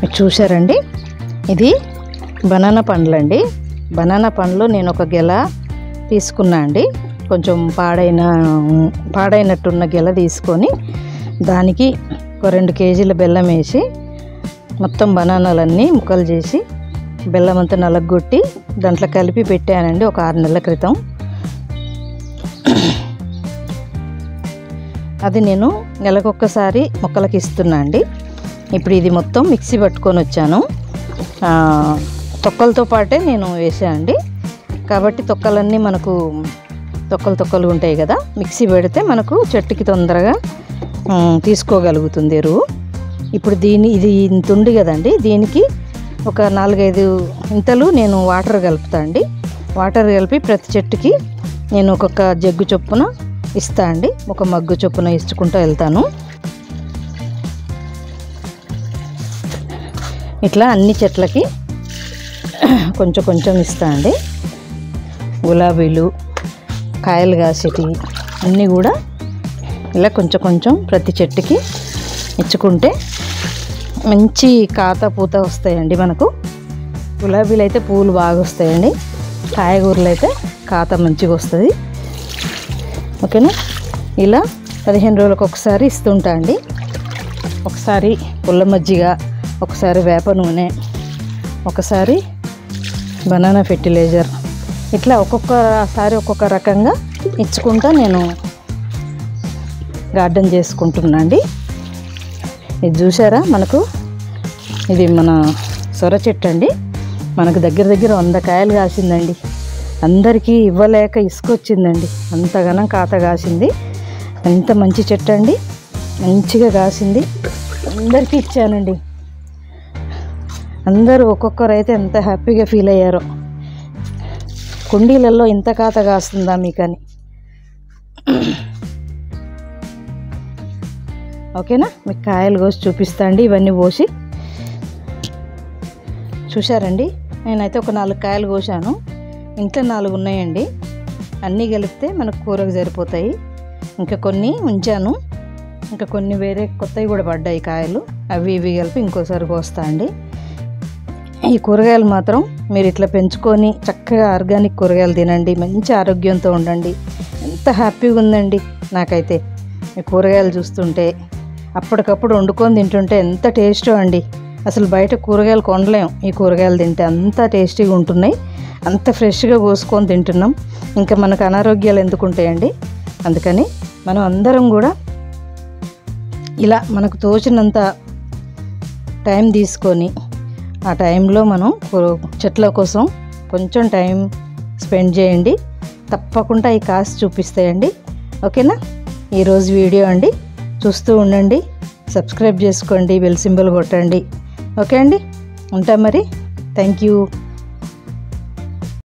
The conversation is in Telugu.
మీరు చూసారండి, ఇది బనానా పండ్లండి. బనానా పండ్లు నేను ఒక గెల తీసుకున్నా అండి. కొంచెం పాడైనట్టున్న గెల తీసుకొని దానికి ఒక 2 కేజీల బెల్లం వేసి మొత్తం బనానాలన్నీ ముక్కలు చేసి బెల్లం అంతా నలగొట్టి దాంట్లో కలిపి పెట్టానండి ఒక 6 నెలల క్రితం. అది నేను నెలకొక్కసారి మొక్కలకి ఇస్తున్నా అండి. ఇప్పుడు ఇది మొత్తం మిక్సీ పట్టుకొని వచ్చాను. తొక్కలతో పాటే నేను వేసాను అండి. కాబట్టి తొక్కలన్నీ మనకు తొక్కలు ఉంటాయి కదా, మిక్సీ పెడితే మనకు చెట్టుకి తొందరగా తీసుకోగలుగుతుంది ఎరువు. ఇప్పుడు ఇది ఇంత ఉంది కదండి, దీనికి ఒక 4-5 ఇంతలు నేను వాటర్ కలుపుతా అండి. వాటర్ కలిపి ప్రతి చెట్టుకి నేను ఒక్కొక్క జగ్గు చొప్పున ఇస్తా అండి. ఒక మగ్గు చొప్పున ఇచ్చుకుంటూ వెళ్తాను. ఇట్లా అన్ని చెట్లకి కొంచెం ఇస్తా అండి. గులాబీలు, కాయలు కాసేటి అన్నీ కూడా ఇలా కొంచెం ప్రతి చెట్టుకి ఇచ్చుకుంటే మంచి కాత పూత వస్తాయండి. మనకు గులాబీలు అయితే పూలు బాగా వస్తాయండి, కాయగూరలు అయితే కాత మంచిగా వస్తుంది. ఓకేనా? ఇలా 15 రోజులకు ఒకసారి ఇస్తుంటా అండి. ఒకసారి పుల్ల మజ్జిగ, ఒకసారి వేప నూనె, ఒకసారి బనానా ఫెర్టిలైజర్, ఇట్లా ఒక్కొక్కసారి ఒక్కొక్క రకంగా ఇచ్చుకుంటా నేను గార్డెన్ చేసుకుంటున్నా అండి. ఇది చూసారా, మనకు ఇది మన సొర చెట్టు అండి. మనకు దగ్గర 100 కాయలు కాసిందండి. అందరికీ ఇవ్వలేక ఇసుకొచ్చిందండి, అంతగానం కాత కాసింది. ఎంత మంచి చెట్టు అండి, మంచిగా కాసింది. అందరికీ ఇచ్చానండి. అందరూ ఒక్కొక్కరు అయితే ఎంత హ్యాపీగా ఫీల్ అయ్యారో. కుండీలలో ఇంత కాత కాస్తుందా మీకని. ఓకేనా? మీకు కాయలు కోసి చూపిస్తా అండి. ఇవన్నీ పోసి చూశారండి, నేనైతే ఒక 4 కాయలు కోసాను. ఇంట్లో 4 ఉన్నాయండి. అన్నీ కలిపితే మనకు కూరకు సరిపోతాయి. ఇంకా కొన్ని ఉంచాను, ఇంకా కొన్ని వేరే కొత్తవి కూడా పడ్డాయి కాయలు. అవి ఇవి కలిపి ఇంకోసారి కోస్తా అండి. ఈ కూరగాయలు మాత్రం మీరు ఇట్లా పెంచుకొని చక్కగా ఆర్గానిక్ కూరగాయలు తినండి, మంచి ఆరోగ్యంతో ఉండండి. ఎంత హ్యాపీగా ఉందండి నాకైతే ఈ కూరగాయలు చూస్తుంటే. అప్పటికప్పుడు వండుకొని తింటుంటే ఎంత టేస్టో అండి. అసలు బయట కూరగాయలు కొనలేం, ఈ కూరగాయలు తింటే అంత టేస్టీగా ఉంటున్నాయి. అంత ఫ్రెష్గా కోసుకొని తింటున్నాం. ఇంకా మనకు అనారోగ్యాలు ఎందుకు ఉంటాయండి? అందుకని మనం అందరం కూడా ఇలా మనకు తోచినంత టైం తీసుకొని ఆ టైంలో మనం చెట్ల కోసం కొంచెం టైం స్పెండ్ చేయండి. తప్పకుండా ఈ కాస్ట్ చూపిస్తాయండి. ఓకేనా? ఈరోజు వీడియో అండి, చూస్తూ ఉండండి, సబ్స్క్రైబ్ చేసుకోండి, బెల్ సింబల్ కొట్టండి. ఓకే అండి, ఉంటా మరి. Thank you.